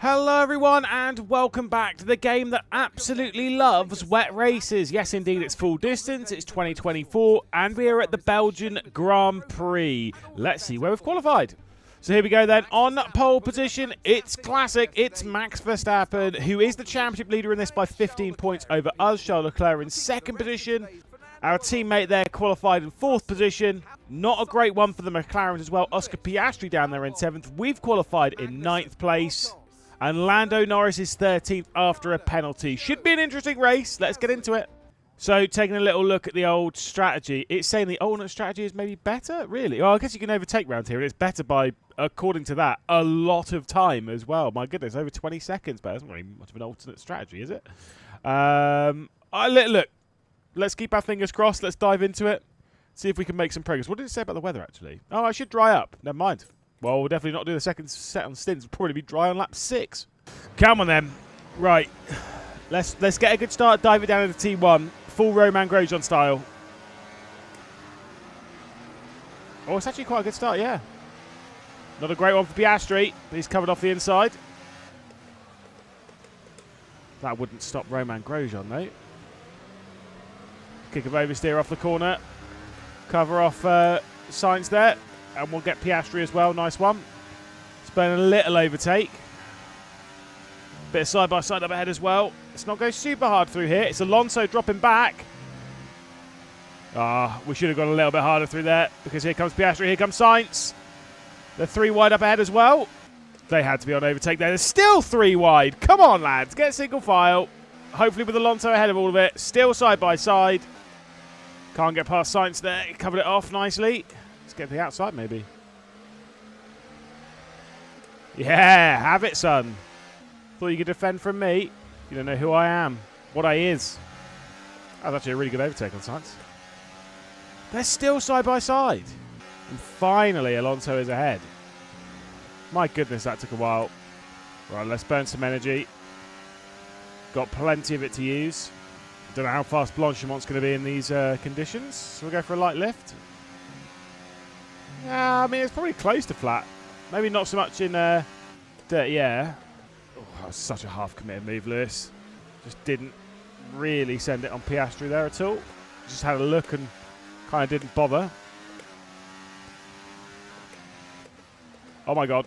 Hello everyone and welcome back to the game that absolutely loves wet races. Yes indeed, it's full distance, it's 2024 and we are at the Belgian Grand Prix. Let's see where we've qualified. So here we go then, on pole position, it's classic, it's Max Verstappen, who is the championship leader in this by 15 points over us. Charles Leclerc in second position. Our teammate there qualified in fourth position. Not a great one for the McLarens as well. Oscar Piastri down there in seventh. We've qualified in ninth place. And Lando Norris is 13th after a penalty. Should be an interesting race. Let's get into it. So, taking a little look at the old strategy. It's saying the alternate strategy is maybe better? Really? Well, I guess you can overtake round here. And it's better by, according to that, a lot of time as well. My goodness, over 20 seconds. But that's not really much of an alternate strategy, is it? Look, let's keep our fingers crossed. Let's dive into it. See if we can make some progress. What did it say about the weather, actually? Oh, I should dry up. Never mind. Well, we'll definitely not do the second set on stints. We'll probably be dry on lap 6. Come on, then. Right. Let's get a good start. Dive it down into T1. Full Romain Grosjean style. Oh, it's actually quite a good start, yeah. Not a great one for Piastri, but he's covered off the inside. That wouldn't stop Romain Grosjean, though. Kick of oversteer off the corner. Cover off Sainz there. And we'll get Piastri as well. Nice one. Spend a little overtake. Bit of side-by-side up ahead as well. Let's not go super hard through here. It's Alonso dropping back. We should have gone a little bit harder through there because here comes Piastri, here comes Sainz. They're 3 wide up ahead as well. They had to be on overtake there. They're still 3 wide. Come on, lads. Get single file. Hopefully with Alonso ahead of all of it. Still side-by-side. Can't get past Sainz there. He covered it off nicely. Let's get to the outside, maybe. Yeah, have it, son. Thought you could defend from me. You don't know who I am. What I is. That was actually a really good overtake on Sainz. They're still side by side. And finally, Alonso is ahead. My goodness, that took a while. Right, let's burn some energy. Got plenty of it to use. Don't know how fast Blanchemont's going to be in these conditions. So we'll go for a light lift. Yeah, I mean, it's probably close to flat. Maybe not so much in dirty air. Oh, that was such a half-committed move, Lewis. Just didn't really send it on Piastri there at all. Just had a look and kind of didn't bother. Oh, my God.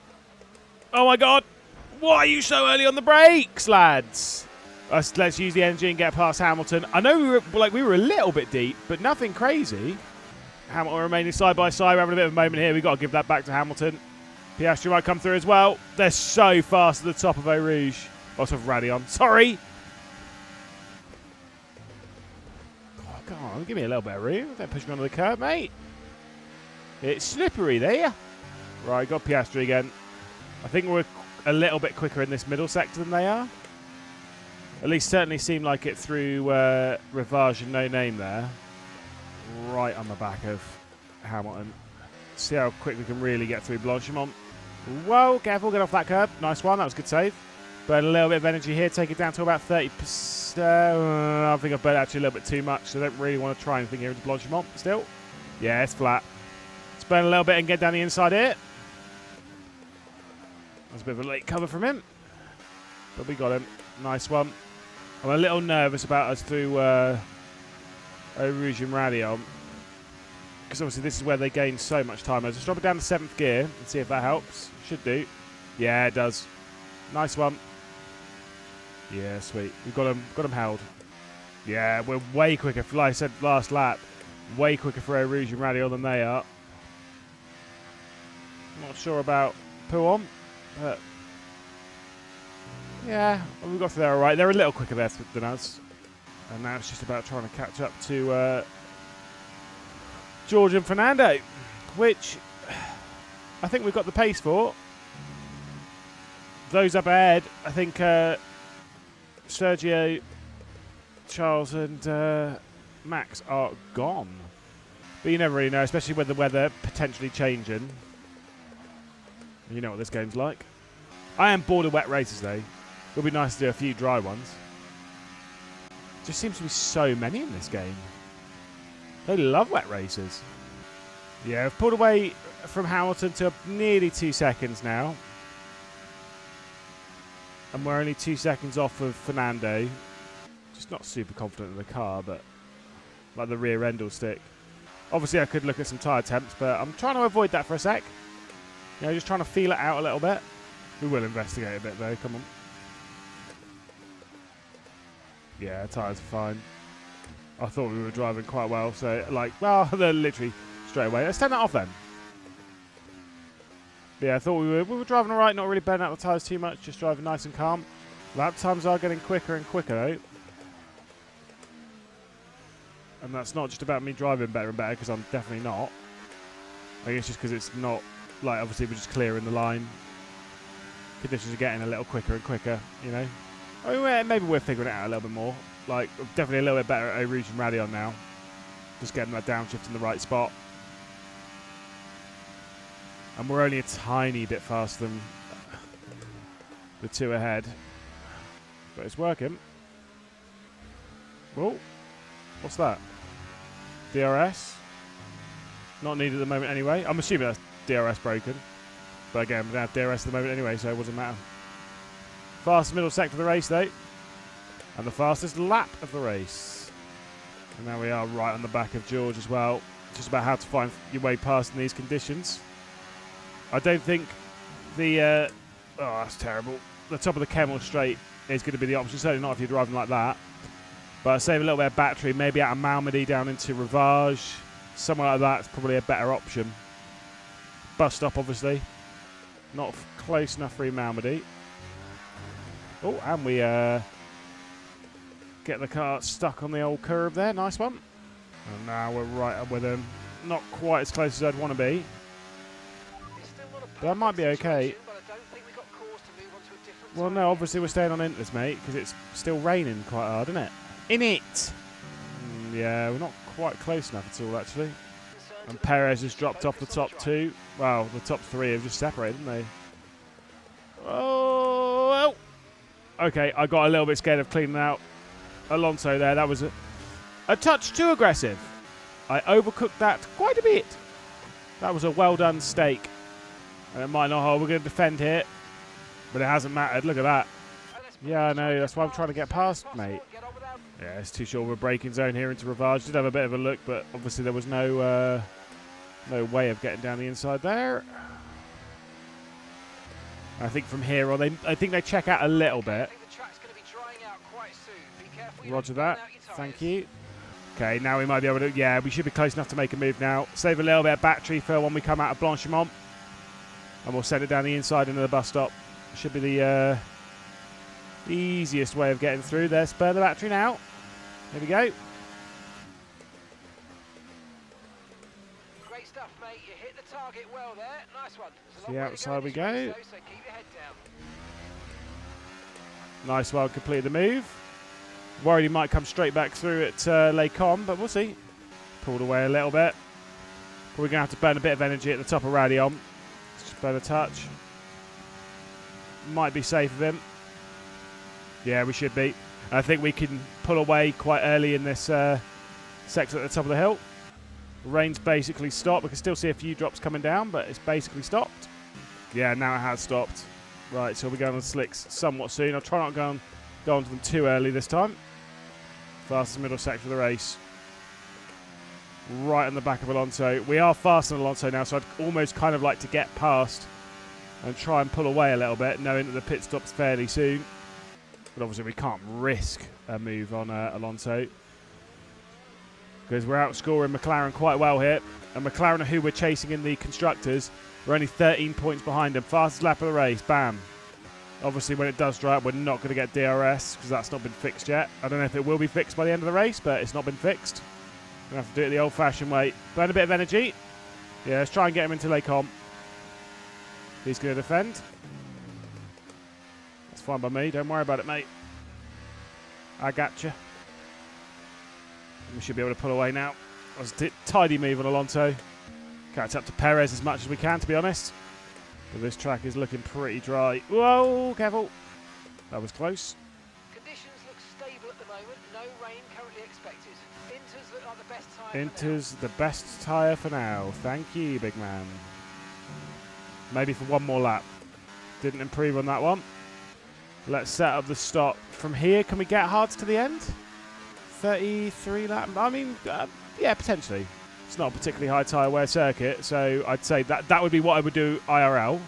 Oh, my God. Why are you so early on the brakes, lads? Let's use the energy and get past Hamilton. I know we were a little bit deep, but nothing crazy. Hamilton remaining side by side. We're having a bit of a moment here. We've got to give that back to Hamilton. Piastri might come through as well. They're so fast at the top of Eau Rouge. Lots of Radion. Sorry. Oh, come on. Give me a little bit of room. Don't push me onto the curb, mate. It's slippery there. Right, got Piastri again. I think we're a little bit quicker in this middle sector than they are. At least certainly seemed like it through Rivage and No Name there. Right on the back of Hamilton. See how quick we can really get through Blanchimont. Whoa, careful, get off that curb. Nice one, that was a good save. Burn a little bit of energy here, take it down to about 30%. I think I've burned actually a little bit too much, so I don't really want to try anything here into Blanchimont still. Yeah, it's flat. Let's burn a little bit and get down the inside here. That's a bit of a late cover from him. But we got him. Nice one. I'm a little nervous about us through Eau Rouge and Radion. Because obviously this is where they gain so much time. I'll just drop it down to 7th gear and see if that helps. Should do. Yeah, it does. Nice one. Yeah, sweet. We've got him held. Yeah, we're way quicker. Like I said last lap, way quicker for Eau Rouge and Radion than they are. Not sure about Pouon, but yeah, we got through there all right. They're a little quicker there than us. And now it's just about trying to catch up to George and Fernando, which I think we've got the pace for. Those up ahead, I think Sergio, Charles and Max are gone. But you never really know, especially with the weather potentially changing. You know what this game's like. I am bored of wet races though. It'll be nice to do a few dry ones. Just seems to be so many in this game. They love wet races. Yeah, I've pulled away from Hamilton to nearly 2 seconds now. And we're only 2 seconds off of Fernando. Just not super confident in the car, but like the rear end will stick. Obviously, I could look at some tyre temps, but I'm trying to avoid that for a sec. You know, just trying to feel it out a little bit. We will investigate a bit, though. Come on. Yeah, tyres are fine. I thought we were driving quite well, so, like, well, they're literally straight away. Let's turn that off, then. Yeah, I thought we were driving all right, not really burning out the tyres too much, just driving nice and calm. Lap times are getting quicker and quicker, though. And that's not just about me driving better and better, because I'm definitely not. I guess just because it's not, like, obviously we're just clearing the line. Conditions are getting a little quicker and quicker, you know. I mean, maybe we're figuring it out a little bit more. Like, definitely a little bit better at Eau Rouge and Radion now. Just getting that downshift in the right spot. And we're only a tiny bit faster than the two ahead. But it's working. Whoa. What's that? DRS? Not needed at the moment anyway. I'm assuming that's DRS broken. But again, we don't have DRS at the moment anyway, so it doesn't matter. Fastest middle sector of the race, though. And the fastest lap of the race. And now we are right on the back of George as well. Just about how to find your way past in these conditions. I don't think the... oh, that's terrible. The top of the Kemmel straight is going to be the option. Certainly not if you're driving like that. But save a little bit of battery. Maybe out of Malmedy down into Rivage. Somewhere like that is probably a better option. Bus stop, obviously. Not close enough for Malmedy. Oh, and we get the car stuck on the old curve there. Nice one. And now we're right up with him. Not quite as close as I'd want to be. But that might be okay. Well, no, obviously we're staying on Inters, mate, because it's still raining quite hard, isn't it? In it! Yeah, we're not quite close enough at all, actually. And Perez has dropped off the top two. Well, the top three have just separated, haven't they? Oh! Okay, I got a little bit scared of cleaning out Alonso there. That was a touch too aggressive. I overcooked that quite a bit. That was a well-done steak. And it might not hold. We're going to defend here. But it hasn't mattered. Look at that. Yeah, I know. That's why I'm trying to get past, mate. Yeah, it's too short of a braking zone here into Rivage. Did have a bit of a look, but obviously there was no way of getting down the inside there. I think from here on, I think they check out a little bit. Roger that. Thank you. Okay, now we might be able to... Yeah, we should be close enough to make a move now. Save a little bit of battery for when we come out of Blanchimont. And we'll send it down the inside into the bus stop. Should be the easiest way of getting through. There, spare the battery now. There we go. Great stuff, mate. You hit the target well there. Nice one. See, outside we go. So keep your head down. Nice one, completed the move. Worried he might come straight back through at Les Combes, but we'll see. Pulled away a little bit. Probably going to have to burn a bit of energy at the top of Radion. Just burn a touch. Might be safe of him. Yeah, we should be. I think we can pull away quite early in this sector at the top of the hill. Rain's basically stopped. We can still see a few drops coming down, but it's basically stopped. Yeah, now it has stopped. Right, so we're going on the slicks somewhat soon. I'll try not to go onto them too early this time. Fastest middle sector of the race. Right on the back of Alonso. We are faster than Alonso now, so I'd almost kind of like to get past and try and pull away a little bit, knowing that the pit stop's fairly soon. But obviously we can't risk a move on Alonso, because we're outscoring McLaren quite well here. And McLaren, who we're chasing in the Constructors, we're only 13 points behind them. Fastest lap of the race, bam. Obviously when it does dry up, we're not going to get DRS, because that's not been fixed yet. I don't know if it will be fixed by the end of the race, but it's not been fixed. We're going to have to do it the old-fashioned way. Burn a bit of energy. Yeah, let's try and get him into Les Combes. He's going to defend. That's fine by me. Don't worry about it, mate. I gotcha. We should be able to pull away now. That was a tidy move on Alonso. Catch up to Perez as much as we can, to be honest. But this track is looking pretty dry. Whoa, careful. That was close. Conditions look stable at the moment. No rain currently expected. Inters look like the best tyre. Inters the best tyre for now. Thank you, big man. Maybe for one more lap. Didn't improve on that one. Let's set up the stop. From here, can we get hards to the end? 33 lap. I mean, yeah, potentially. It's not a particularly high tyre wear circuit, so I'd say that would be what I would do IRL.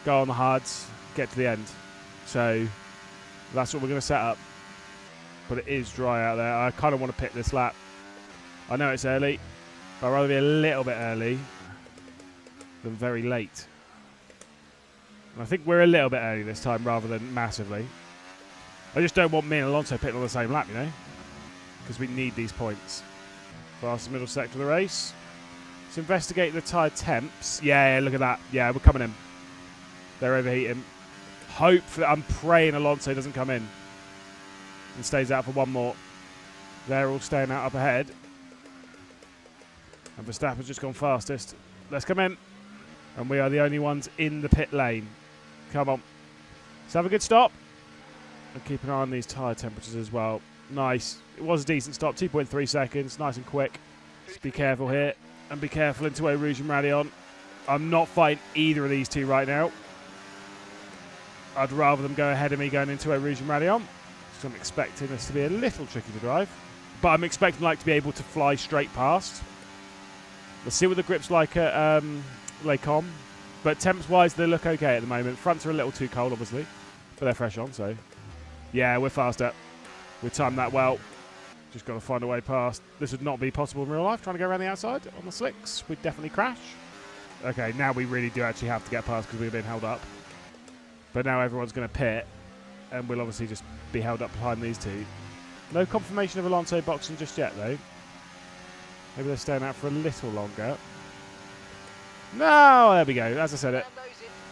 Go on the hards, get to the end. So that's what we're going to set up. But it is dry out there. I kind of want to pit this lap. I know it's early, but I'd rather be a little bit early than very late. And I think we're a little bit early this time rather than massively. I just don't want me and Alonso pitting on the same lap, you know? Because we need these points. Fastest middle sector of the race. Let's investigate the tyre temps. Yeah, look at that. Yeah, we're coming in. They're overheating. I'm praying Alonso doesn't come in and stays out for one more. They're all staying out up ahead. And Verstappen's just gone fastest. Let's come in. And we are the only ones in the pit lane. Come on. Let's have a good stop. And keep an eye on these tyre temperatures as well. Nice. It was a decent stop. 2.3 seconds. Nice and quick. Just be careful here. And be careful into a Rouge and Radion. I'm not fighting either of these two right now. I'd rather them go ahead of me going into a Rouge and Radion. So I'm expecting this to be a little tricky to drive. But I'm expecting like to be able to fly straight past. Let's see what the grip's like at Les Combes. But temps-wise, they look okay at the moment. Fronts are a little too cold, obviously. But they're fresh on, so... Yeah, we're faster. We timed that well. Just got to find a way past. This would not be possible in real life, trying to go around the outside on the slicks. We'd definitely crash. Okay, now we really do actually have to get past because we've been held up. But now everyone's going to pit. And we'll obviously just be held up behind these two. No confirmation of Alonso boxing just yet, though. Maybe they're staying out for a little longer. No, there we go. As I said it.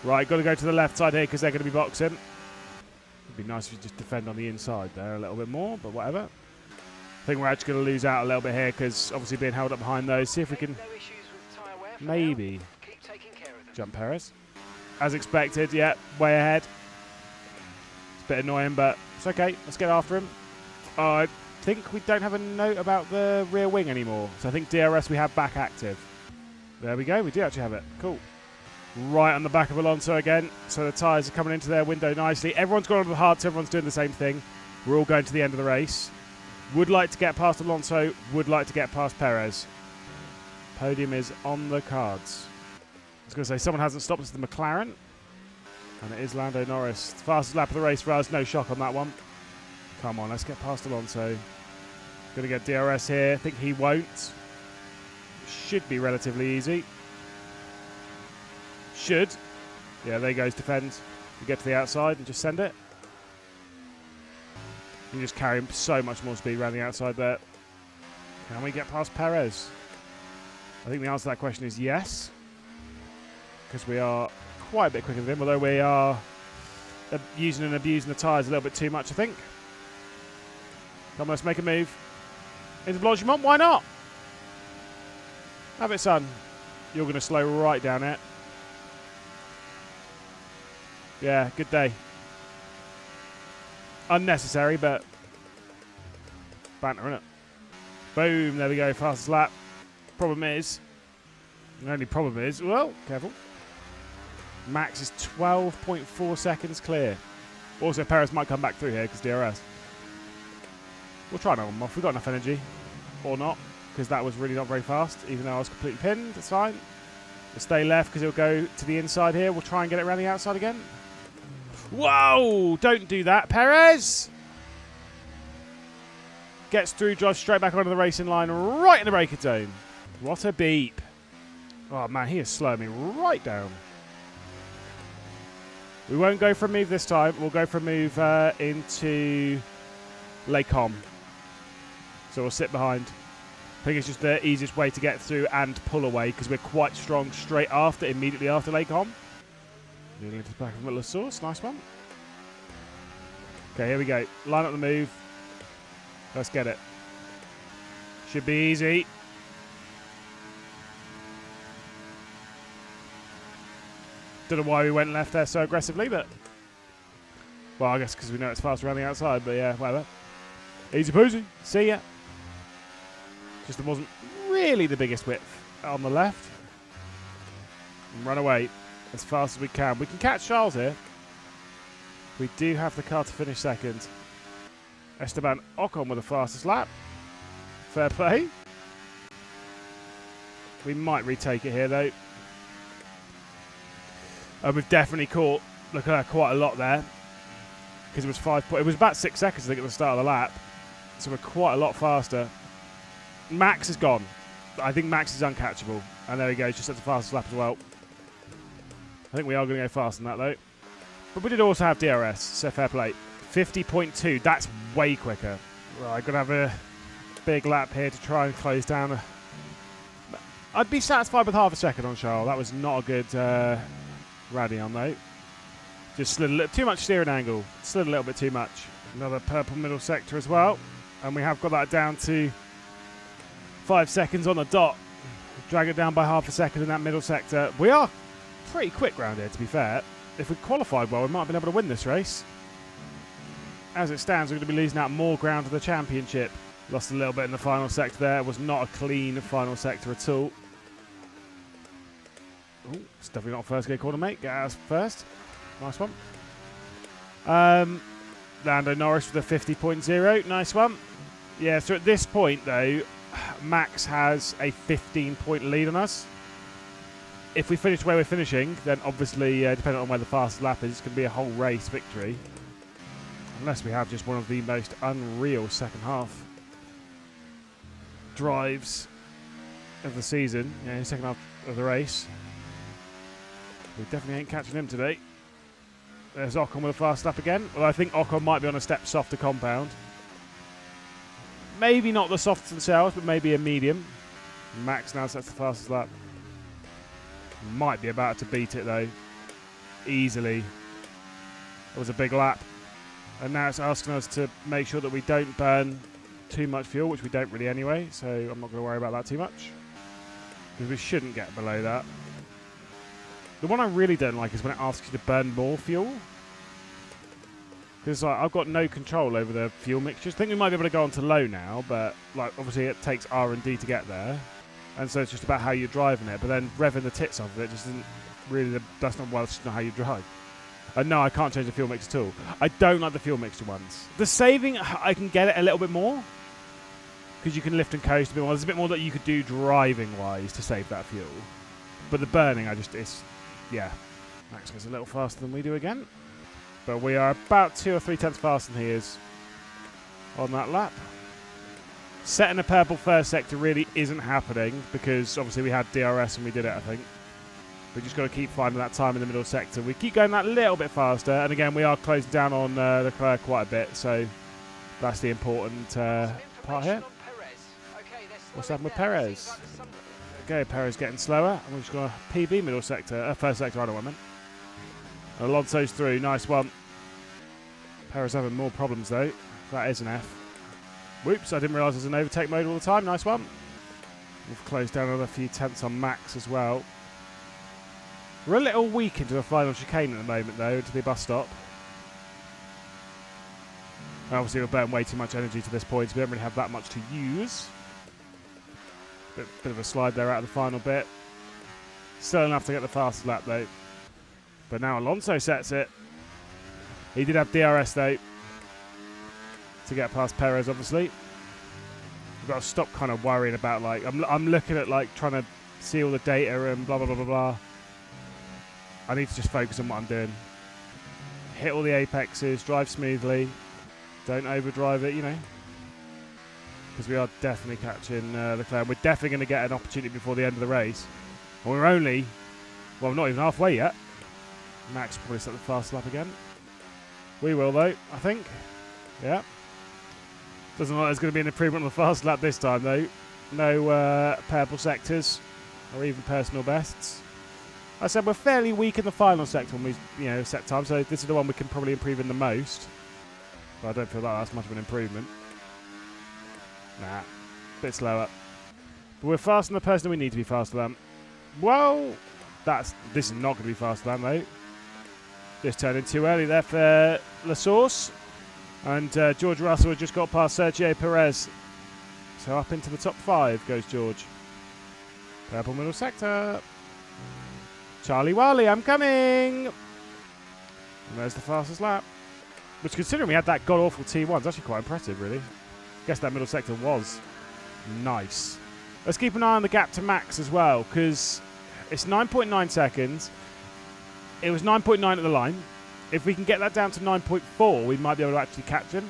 Right, got to go to the left side here because they're going to be boxing. It'd be nice if you just defend on the inside there a little bit more, but whatever. I think we're actually going to lose out a little bit here because obviously being held up behind those. See if we can maybe jump Perez. As expected, yeah, way ahead. It's a bit annoying, but it's okay. Let's get after him. I think we don't have a note about the rear wing anymore. So I think DRS we have back active. There we go. We do actually have it. Cool. Right on the back of Alonso again. So the tyres are coming into their window nicely. Everyone's gone on the hard, so everyone's doing the same thing. We're all going to the end of the race. Would like to get past Alonso. Would like to get past Perez. Podium is on the cards. I was going to say, someone hasn't stopped us, the McLaren. And it is Lando Norris. Fastest lap of the race for us. No shock on that one. Come on, let's get past Alonso. Going to get DRS here. I think he won't. Should be relatively easy. Should. Yeah, there goes defend. We get to the outside and just send it. You just carry him so much more speed around the outside there. Can we get past Perez? I think the answer to that question is yes. Because we are quite a bit quicker than him, although we are using and abusing the tyres a little bit too much, I think. Come on, let's make a move. Into Blanchimont, why not? Have it, son. You're going to slow right down it. Yeah, good day. Unnecessary, but banter, innit? Boom, there we go, fastest lap. Problem is, the only problem is, well, careful. Max is 12.4 seconds clear. Also, Perez might come back through here because DRS. We'll try and hold him off. We've got enough energy. Or not, because that was really not very fast, even though I was completely pinned. It's fine. We'll stay left because it'll go to the inside here. We'll try and get it around the outside again. Whoa! Don't do that, Perez! Gets through, drives straight back onto the racing line, right in the braking zone. What a beep. Oh, man, he is slowing me right down. We won't go for a move this time. We'll go for a move into Les Combes. So we'll sit behind. I think it's just the easiest way to get through and pull away because we're quite strong straight after, immediately after Les Combes. Moving into the back of La Source. Nice one. Okay, here we go. Line up the move. Let's get it. Should be easy. Don't know why we went left there so aggressively, but... Well, I guess because we know it's faster around the outside, but yeah, whatever. Easy peasy. See ya. Just there wasn't really the biggest width on the left. And run away as fast as we can. We can catch Charles here. We do have the car to finish second. Esteban Ocon with the fastest lap. Fair play. We might retake it here though. We've definitely caught Leclerc quite a lot there. Because it was about 6 seconds I think at the start of the lap. So we're quite a lot faster. Max is gone. I think Max is uncatchable. And there he goes, just at the fastest lap as well. I think we are going to go faster than that though. But we did also have DRS, so fair play. 50.2, that's way quicker. Right, I've got to have a big lap here to try and close down. I'd be satisfied with half a second on Charles. That was not a good Radion though. Just slid a little too much steering angle. Slid a little bit too much. Another purple middle sector as well. And we have got that down to 5 seconds on the dot. Drag it down by half a second in that middle sector. We are pretty quick round here, to be fair. If we qualified well, we might have been able to win this race. As it stands, we're going to be losing out more ground to the championship. Lost a little bit in the final sector there. It was not a clean final sector at all. Ooh, it's definitely not a first gear corner, mate. Get out first. Nice one. Lando Norris with a 50.0. Nice one. Yeah, so at this point, though, Max has a 15-point lead on us. If we finish where we're finishing, then obviously, depending on where the fastest lap is, it's going to be a whole race victory. Unless we have just one of the most unreal second half drives of the season. Yeah, second half of the race. We definitely ain't catching him today. There's Ocon with a fast lap again. Well, I think Ocon might be on a step softer compound. Maybe not the softest themselves, but maybe a medium. Max now sets the fastest lap. Might be about to beat it though. Easily. It was a big lap. And now it's asking us to make sure that we don't burn too much fuel, which we don't really anyway, so I'm not going to worry about that too much. Because we shouldn't get below that. The one I really don't like is when it asks you to burn more fuel. Because I've got no control over the fuel mixtures. I think we might be able to go on to low now, but obviously it takes R&D to get there. And so it's just about how you're driving it. But then revving the tits off of it just isn't really, that's not how you drive. No, I can't change the fuel mix at all. I don't like the fuel mixture ones. The saving, I can get it a little bit more. Because you can lift and coast a bit more. There's a bit more that you could do driving-wise to save that fuel. But the burning, yeah. Max goes a little faster than we do again. But we are about 2 or 3 tenths faster than he is on that lap. Setting a purple first sector really isn't happening because obviously we had DRS and we did it, I think. We just got to keep finding that time in the middle sector. We keep going that little bit faster. And again, we are closing down on Leclerc quite a bit. So that's the important part here. What's happened with Perez? Okay, Perez getting slower. And we've just got a PB middle sector. First sector, I don't want it. Alonso's through. Nice one. Perez having more problems, though. That is an F. Whoops, I didn't realise there's an overtake mode all the time. Nice one. We've closed down another few tenths on Max as well. We're a little weak into the final chicane at the moment, though, to the bus stop. Obviously, we're burning way too much energy to this point, so we don't really have that much to use. Bit of a slide there out of the final bit. Still enough to get the fastest lap, though. But now Alonso sets it. He did have DRS, though, to get past Perez, obviously. We've got to stop kind of worrying about, I'm looking at, trying to see all the data and blah, blah, blah, blah, blah. I need to just focus on what I'm doing. Hit all the apexes, drive smoothly. Don't overdrive it, Because we are definitely catching Leclerc. We're definitely going to get an opportunity before the end of the race. And we're only, not even halfway yet. Max will probably set the fast lap again. We will, though, I think. Yeah. Doesn't look like there's going to be an improvement on the fast lap this time, though. No purple sectors or even personal bests. I said we're fairly weak in the final sector when we, set time, so this is the one we can probably improve in the most. But I don't feel like that's much of an improvement. Nah, bit slower. But we're faster than the person we need to be faster than. Well, this is not going to be faster than, though. Just turned in too early there for La Source. And George Russell had just got past Sergio Perez. So up into the top 5 goes George. Purple middle sector. Charlie Wally, I'm coming! And there's the fastest lap. Which, considering we had that god-awful T1, is actually quite impressive, really. Guess that middle sector was nice. Let's keep an eye on the gap to Max as well, because it's 9.9 seconds. It was 9.9 at the line. If we can get that down to 9.4, we might be able to actually catch him.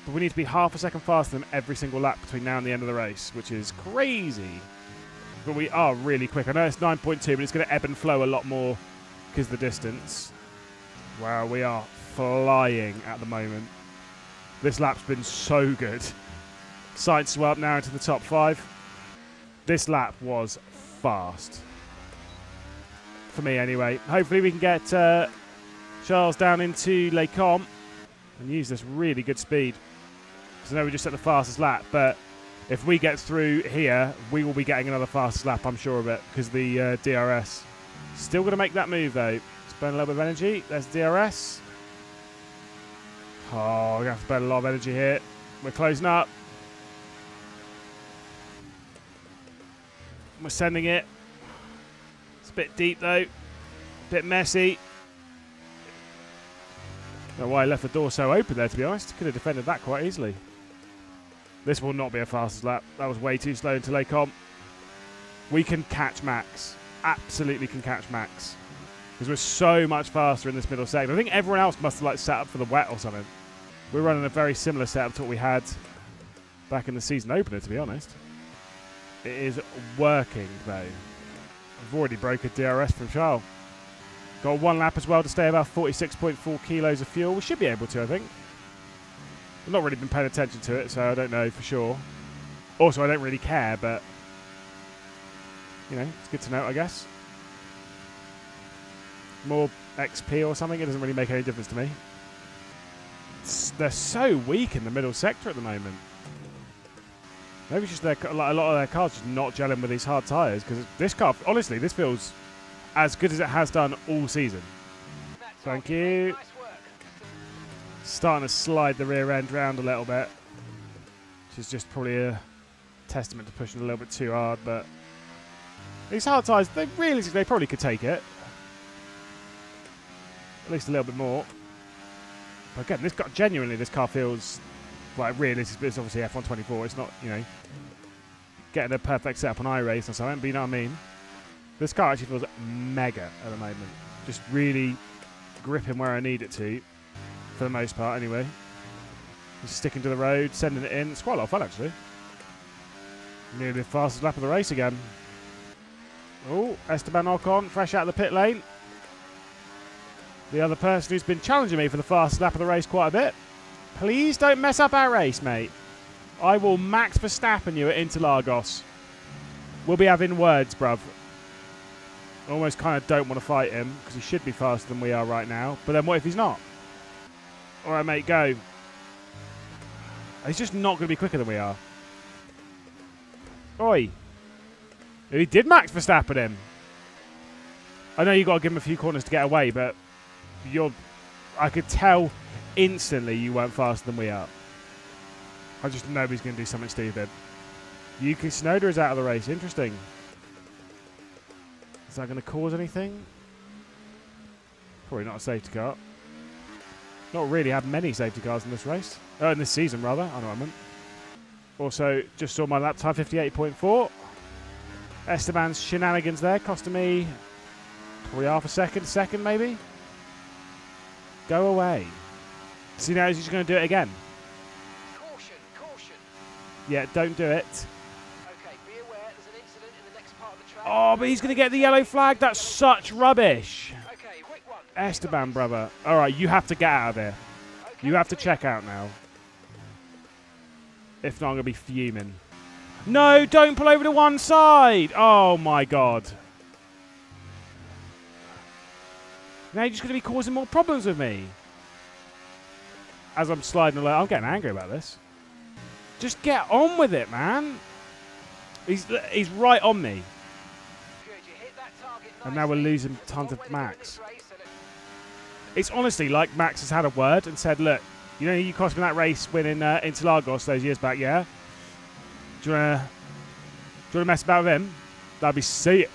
But we need to be half a second faster than every single lap between now and the end of the race, which is crazy. But we are really quick. I know it's 9.2, but it's going to ebb and flow a lot more because of the distance. Wow, we are flying at the moment. This lap's been so good. Sights well up now into the top 5. This lap was fast. For me, anyway. Hopefully we can get Charles down into Les Comps and use this really good speed. Because I know we just set the fastest lap, but if we get through here, we will be getting another fastest lap, I'm sure of it, because the DRS. Still going to make that move, though. Burn a little bit of energy. There's DRS. Oh, we're going to have to burn a lot of energy here. We're closing up. We're sending it. It's a bit deep, though. A bit messy. Don't know why I left the door so open there, to be honest. Could have defended that quite easily. This will not be a fastest lap. That was way too slow into Les Comps. We can catch Max. Absolutely can catch Max. Because we're so much faster in this middle segment. I think everyone else must have set up for the wet or something. We're running a very similar setup to what we had back in the season opener, to be honest. It is working, though. I've already broke a DRS from Charles. Got one lap as well to stay about 46.4 kilos of fuel. We should be able to, I think. I've not really been paying attention to it, so I don't know for sure. Also, I don't really care, but, you know, it's good to know, I guess. More XP or something, it doesn't really make any difference to me. They're so weak in the middle sector at the moment. Maybe it's just a lot of their cars just not gelling with these hard tyres, because this car, honestly, this feels as good as it has done all season. Thank you. Starting to slide the rear end round a little bit, which is just probably a testament to pushing a little bit too hard, but these hard tyres, they probably could take it. At least a little bit more. But again, this car feels like realistic. It's obviously F124. It's not, you know, getting a perfect setup on iRace or something, but you know what I mean? This car actually feels mega at the moment. Just really gripping where I need it to, for the most part anyway. Just sticking to the road, sending it in. It's quite a lot of fun, actually. Nearly the fastest lap of the race again. Oh, Esteban Ocon, fresh out of the pit lane. The other person who's been challenging me for the fastest lap of the race quite a bit. Please don't mess up our race, mate. I will Max Verstappen you at Interlagos. We'll be having words, bruv. I almost kind of don't want to fight him, because he should be faster than we are right now. But then what if he's not? All right, mate, go. He's just not going to be quicker than we are. Oi. He did Max Verstappen him. I know you got to give him a few corners to get away, but I could tell instantly you weren't faster than we are. I just know he's going to do something stupid. Yuki Tsunoda is out of the race. Interesting. Is that going to cause anything? Probably not a safety car. Not really had many safety cars in this race. Oh, in this season, rather. I know what I meant. Also, just saw my lap time, 58.4. Esteban's shenanigans there, costing me probably half a second maybe. Go away. See, now he's just going to do it again. Caution, caution. Yeah, don't do it. Okay, be aware there's an incident in the next part of the track. Oh, but he's going to get the yellow flag. That's such rubbish. Okay, quick one. Esteban, brother. All right, you have to get out of here. Okay, You have to check out now. If not, I'm going to be fuming. No, don't pull over to one side. Oh, my God. Now you're just going to be causing more problems with me. As I'm sliding along, I'm getting angry about this. Just get on with it, man. He's right on me. Good, you hit that target And now we're nicely. losing There's tons one of way to go in Max. this race, and It's honestly like Max has had a word and said, look, you know you cost me that race winning Interlagos those years back, yeah? Do you want to mess about with him? That'd be sick.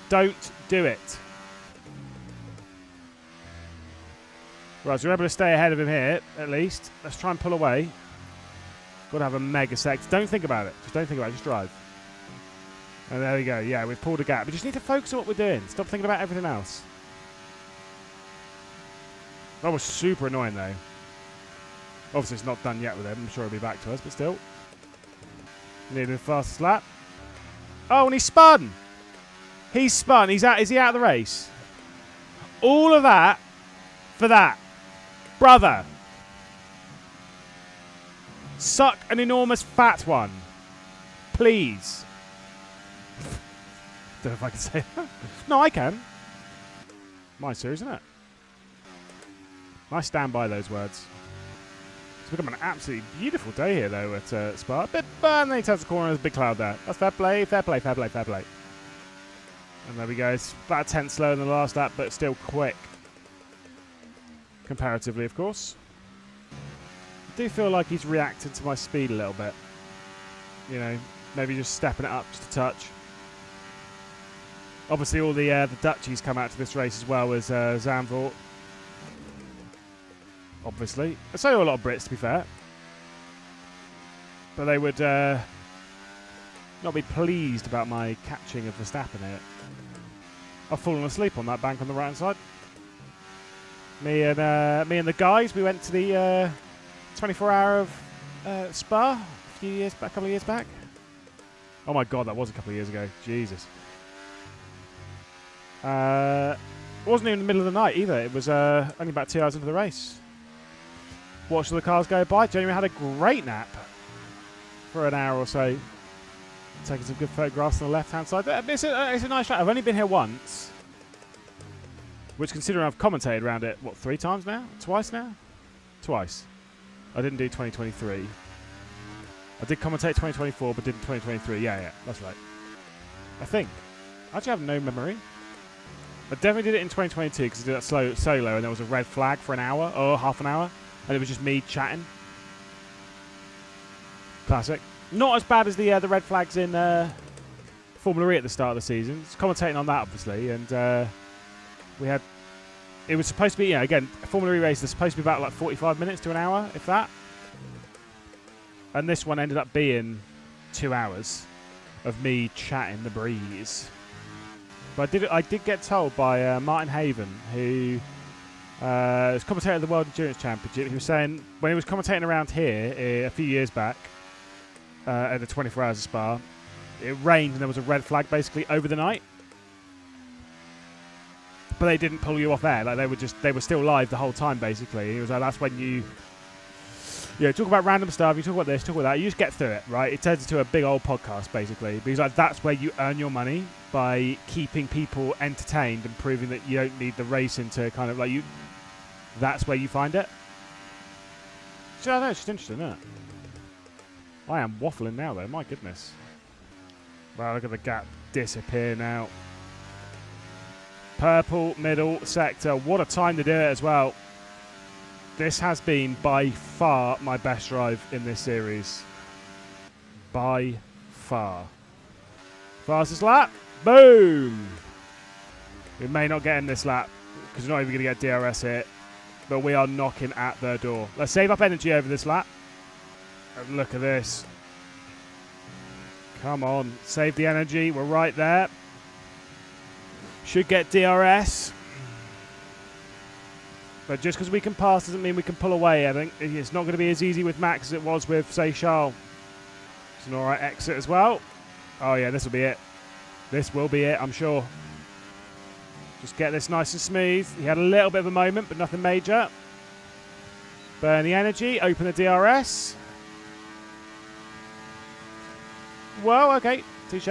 Don't do it. Right, so we're able to stay ahead of him here, at least. Let's try and pull away. Got to have a mega sector. Don't think about it. Just don't think about it. Just drive. And there we go. Yeah, we've pulled a gap. We just need to focus on what we're doing. Stop thinking about everything else. That was super annoying, though. Obviously, it's not done yet with him. I'm sure he'll be back to us, but still. Needed a fastest lap. Oh, and he spun. He's spun. He's out. Is he out of the race? All of that for that. Brother. Suck an enormous fat one. Please. Don't know if I can say that. No, I can. My series, isn't it? I stand by those words. It's become an absolutely beautiful day here, though, at Spa. But then he turns the corner, there's a big cloud there. That's fair play, fair play, fair play, fair play. And there we go. It's about a tenth slower than the last lap, but still quick. Comparatively, of course. I do feel like he's reacted to my speed a little bit. You know, maybe just stepping it up just a touch. Obviously, all the Dutchies come out to this race as well as Zandvoort. Obviously. So do a lot of Brits, to be fair. But they would not be pleased about my catching of Verstappen here. I've fallen asleep on that bank on the right-hand side. Me and the guys, we went to the 24-hour of Spa a couple of years back. Oh my god, that was a couple of years ago. Jesus. It wasn't even the middle of the night either. It was only about 2 hours into the race. Watched all the cars go by. Genuinely had a great nap for an hour or so. Taking some good photographs on the left-hand side. It's a nice track. I've only been here once. Which, considering I've commentated around it, what, 3 times now? Twice now? Twice. I didn't do 2023. I did commentate 2024, but didn't 2023. Yeah, that's right. I think. I actually have no memory. I definitely did it in 2022 because I did that solo and there was a red flag for an hour or half an hour. And it was just me chatting. Classic. Not as bad as the red flags in Formula E at the start of the season. It's commentating on that, obviously. And we had... It was supposed to be, again, a Formula E race is supposed to be about like 45 minutes to an hour, if that. And this one ended up being 2 hours of me chatting the breeze. But I did get told by Martin Haven, who was commentator of the World Endurance Championship. He was saying when he was commentating around here a few years back at the 24 Hours of Spa, it rained and there was a red flag basically over the night. But they didn't pull you off air. Like they were still live the whole time basically. He was like, that's when you talk about random stuff, you talk about this, talk about that, you just get through it, right? It turns into a big old podcast basically. Because like that's where you earn your money, by keeping people entertained and proving that you don't need the racing to kind of like you. That's where you find it. So I know, it's just interesting, isn't it? I am waffling now though, my goodness. Wow, look at the gap disappear now. Purple middle sector. What a time to do it as well. This has been by far my best drive in this series. By far. Fastest lap. Boom. We may not get in this lap because we're not even going to get DRS here. But we are knocking at their door. Let's save up energy over this lap. And look at this. Come on. Save the energy. We're right there. Should get DRS. But just because we can pass doesn't mean we can pull away. I think it's not going to be as easy with Max as it was with, say, Charles. It's an alright exit as well. Oh, yeah, this will be it. This will be it, I'm sure. Just get this nice and smooth. He had a little bit of a moment, but nothing major. Burn the energy. Open the DRS. Well, okay. Touche.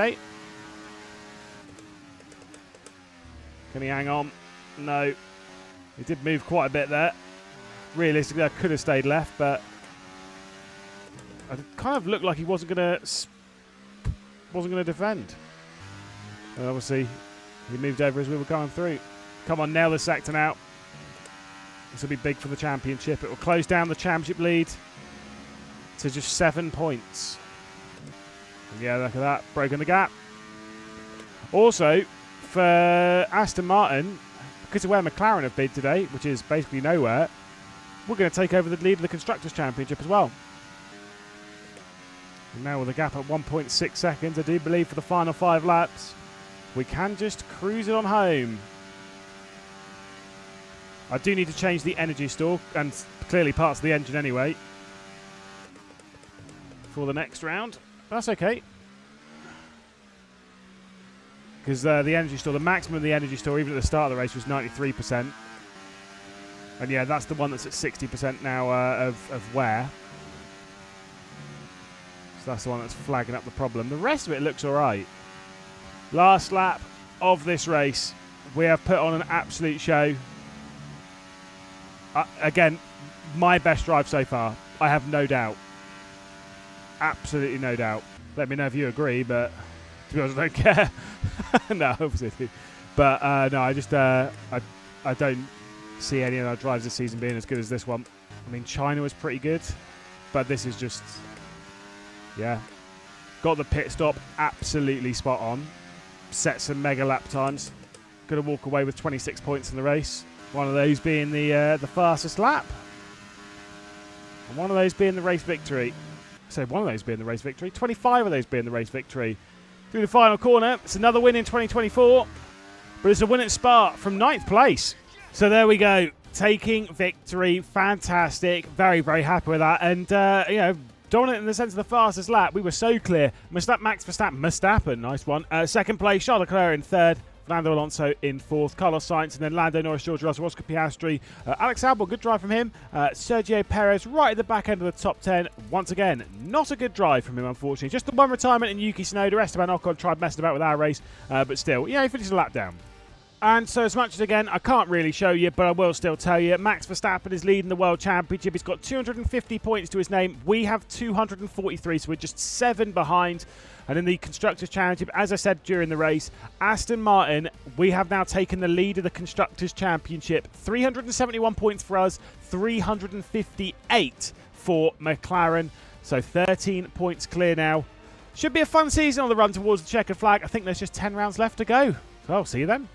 Can he hang on? No. He did move quite a bit there. Realistically, I could have stayed left, but it kind of looked like he wasn't going to defend. And obviously, he moved over as we were going through. Come on, nail the sector now. This will be big for the championship. It will close down the championship lead to just 7 points. And yeah, look at that. Broken the gap. Also, for Aston Martin, because of where McLaren have been today, which is basically nowhere, we're going to take over the lead of the Constructors' Championship as well. And now with a gap at 1.6 seconds, I do believe for the final 5 laps, we can just cruise it on home. I do need to change the energy store, and clearly parts of the engine anyway, for the next round. That's okay. Because the energy store, the maximum of the energy store, even at the start of the race, was 93%. And yeah, that's the one that's at 60% now of wear. So that's the one that's flagging up the problem. The rest of it looks all right. Last lap of this race. We have put on an absolute show. Again, my best drive so far. I have no doubt. Absolutely no doubt. Let me know if you agree, but to be honest, I don't care. No, obviously. But no, I just I don't see any of our drives this season being as good as this one. I mean, China was pretty good, but this is just, yeah. Got the pit stop absolutely spot on. Set some mega lap times. Going to walk away with 26 points in the race. One of those being the fastest lap. And one of those being the race victory. So one of those being the race victory. 25 of those being the race victory. Through the final corner. It's another win in 2024. But it's a win at Spa from 9th place. So there we go. Taking victory. Fantastic. Very, very happy with that. And, you know, dominant in the sense of the fastest lap. We were so clear. Max Verstappen, nice one. Second place, Charles Leclerc in 3rd. Fernando Alonso in 4th, Carlos Sainz, and then Lando Norris, George Russell, Oscar Piastri, Alex Albon, good drive from him, Sergio Perez right at the back end of the top 10. Once again, not a good drive from him, unfortunately. Just the one retirement in Yuki Tsunoda. Esteban Ocon tried messing about with our race, but still, yeah, he finished a lap down. And so as much as, again, I can't really show you, but I will still tell you, Max Verstappen is leading the World Championship. He's got 250 points to his name. We have 243, so we're just 7 behind. And in the Constructors' Championship, as I said during the race, Aston Martin, we have now taken the lead of the Constructors' Championship. 371 points for us, 358 for McLaren. So 13 points clear now. Should be a fun season on the run towards the checkered flag. I think there's just 10 rounds left to go. So I'll see you then.